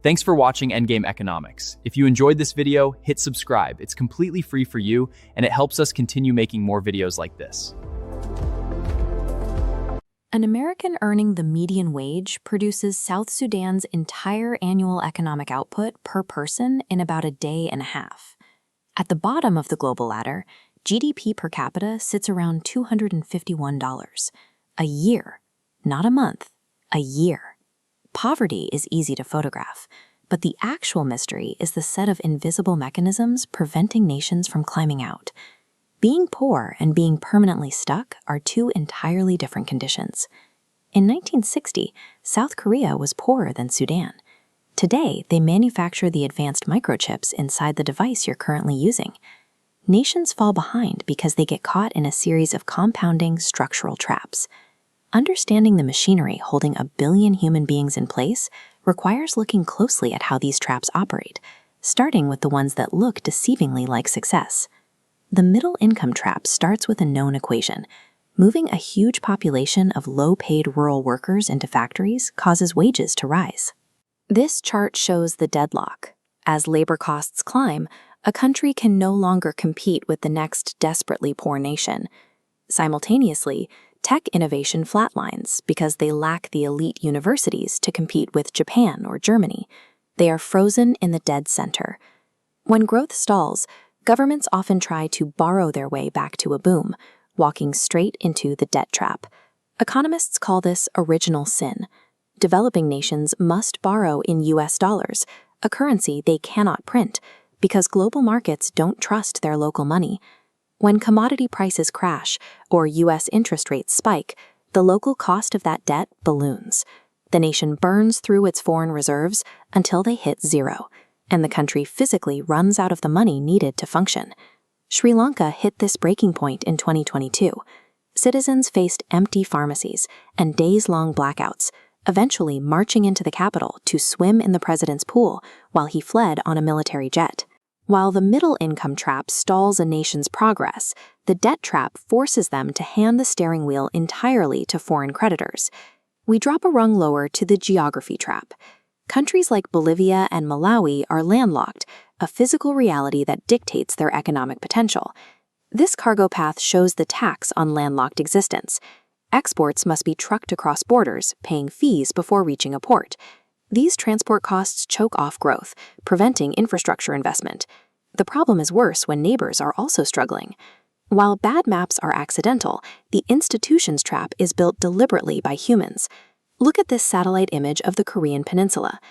Thanks for watching Endgame Economics. If you enjoyed this video, hit subscribe. It's completely free for you, and it helps us continue making more videos like this. An American earning the median wage produces South Sudan's entire annual economic output per person in about a day and a half. At the bottom of the global ladder, GDP per capita sits around $251 a year, not a month, a year. Poverty is easy to photograph, but the actual mystery is the set of invisible mechanisms preventing nations from climbing out. Being poor and being permanently stuck are two entirely different conditions. In 1960, South Korea was poorer than Sudan. Today, they manufacture the advanced microchips inside the device you're currently using. Nations fall behind because they get caught in a series of compounding structural traps. Understanding the machinery holding 1 billion human beings in place requires looking closely at how these traps operate, starting with the ones that look deceivingly like success. The middle income trap starts with a known equation. Moving a huge population of low-paid rural workers into factories causes wages to rise. This chart shows the deadlock. As labor costs climb, a country can no longer compete with the next desperately poor nation. Simultaneously, tech innovation flatlines because they lack the elite universities to compete with Japan or Germany. They are frozen in the dead center. When growth stalls, governments often try to borrow their way back to a boom, walking straight into the debt trap. Economists call this original sin. Developing nations must borrow in US dollars, a currency they cannot print, because global markets don't trust their local money. When commodity prices crash or US interest rates spike, the local cost of that debt balloons. The nation burns through its foreign reserves until they hit zero, and the country physically runs out of the money needed to function. Sri Lanka hit this breaking point in 2022. Citizens faced empty pharmacies and days-long blackouts, eventually marching into the capital to swim in the president's pool while he fled on a military jet. While the middle income trap stalls a nation's progress, the debt trap forces them to hand the steering wheel entirely to foreign creditors. We drop a rung lower to the geography trap. Countries like Bolivia and Malawi are landlocked, a physical reality that dictates their economic potential. This cargo path shows the tax on landlocked existence. Exports must be trucked across borders, paying fees before reaching a port. These transport costs choke off growth, preventing infrastructure investment. The problem is worse when neighbors are also struggling. While bad maps are accidental, the institutions trap is built deliberately by humans. Look at this satellite image of the Korean peninsula.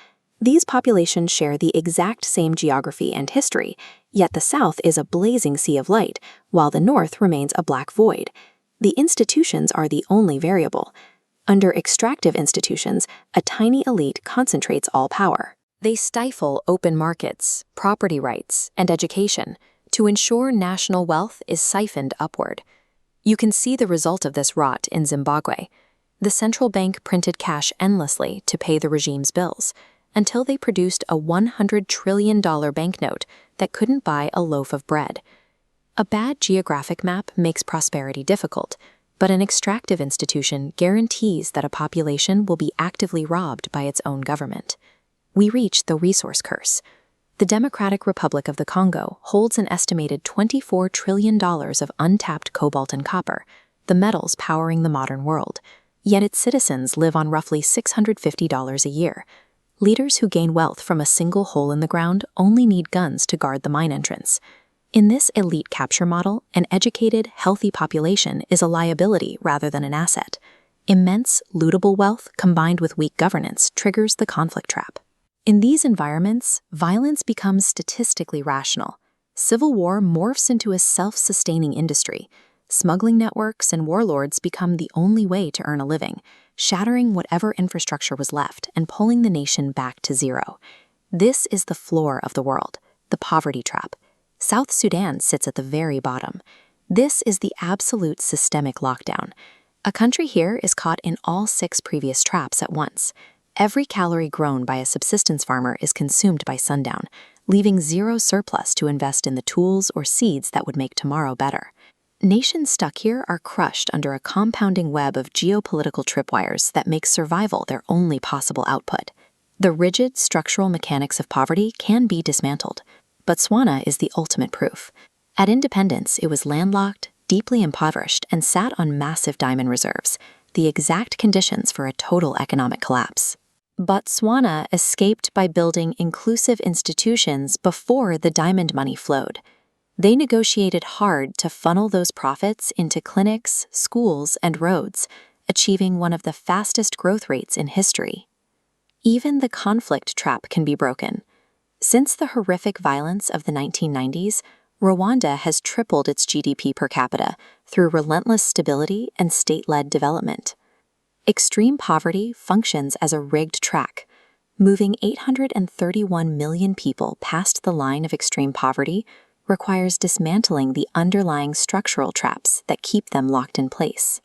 These populations share the exact same geography and history, yet the south is a blazing sea of light, while the north remains a black void. The institutions are the only variable. Under extractive institutions, a tiny elite concentrates all power. They stifle open markets, property rights, and education to ensure national wealth is siphoned upward. You can see the result of this rot in Zimbabwe. The central bank printed cash endlessly to pay the regime's bills, until they produced a $100 trillion banknote that couldn't buy a loaf of bread. A bad geographic map makes prosperity difficult, but an extractive institution guarantees that a population will be actively robbed by its own government. We reach the resource curse. The Democratic Republic of the Congo holds an estimated $24 trillion of untapped cobalt and copper, the metals powering the modern world. Yet its citizens live on roughly $650 a year. Leaders who gain wealth from a single hole in the ground only need guns to guard the mine entrance. In this elite capture model, an educated, healthy population is a liability rather than an asset. Immense, lootable wealth combined with weak governance triggers the conflict trap. In these environments, violence becomes statistically rational. Civil war morphs into a self-sustaining industry. Smuggling networks and warlords become the only way to earn a living, shattering whatever infrastructure was left and pulling the nation back to zero. This is the floor of the world, the poverty trap. South Sudan sits at the very bottom. This is the absolute systemic lockdown. A country here is caught in all 6 previous traps at once. Every calorie grown by a subsistence farmer is consumed by sundown, leaving zero surplus to invest in the tools or seeds that would make tomorrow better. Nations stuck here are crushed under a compounding web of geopolitical tripwires that make survival their only possible output. The rigid structural mechanics of poverty can be dismantled. Botswana is the ultimate proof. At independence, it was landlocked, deeply impoverished, and sat on massive diamond reserves, the exact conditions for a total economic collapse. Botswana escaped by building inclusive institutions before the diamond money flowed. They negotiated hard to funnel those profits into clinics, schools, and roads, achieving one of the fastest growth rates in history. Even the conflict trap can be broken. Since the horrific violence of the 1990s, Rwanda has tripled its GDP per capita through relentless stability and state-led development. Extreme poverty functions as a rigged track, moving 831 million people past the line of extreme poverty requires dismantling the underlying structural traps that keep them locked in place.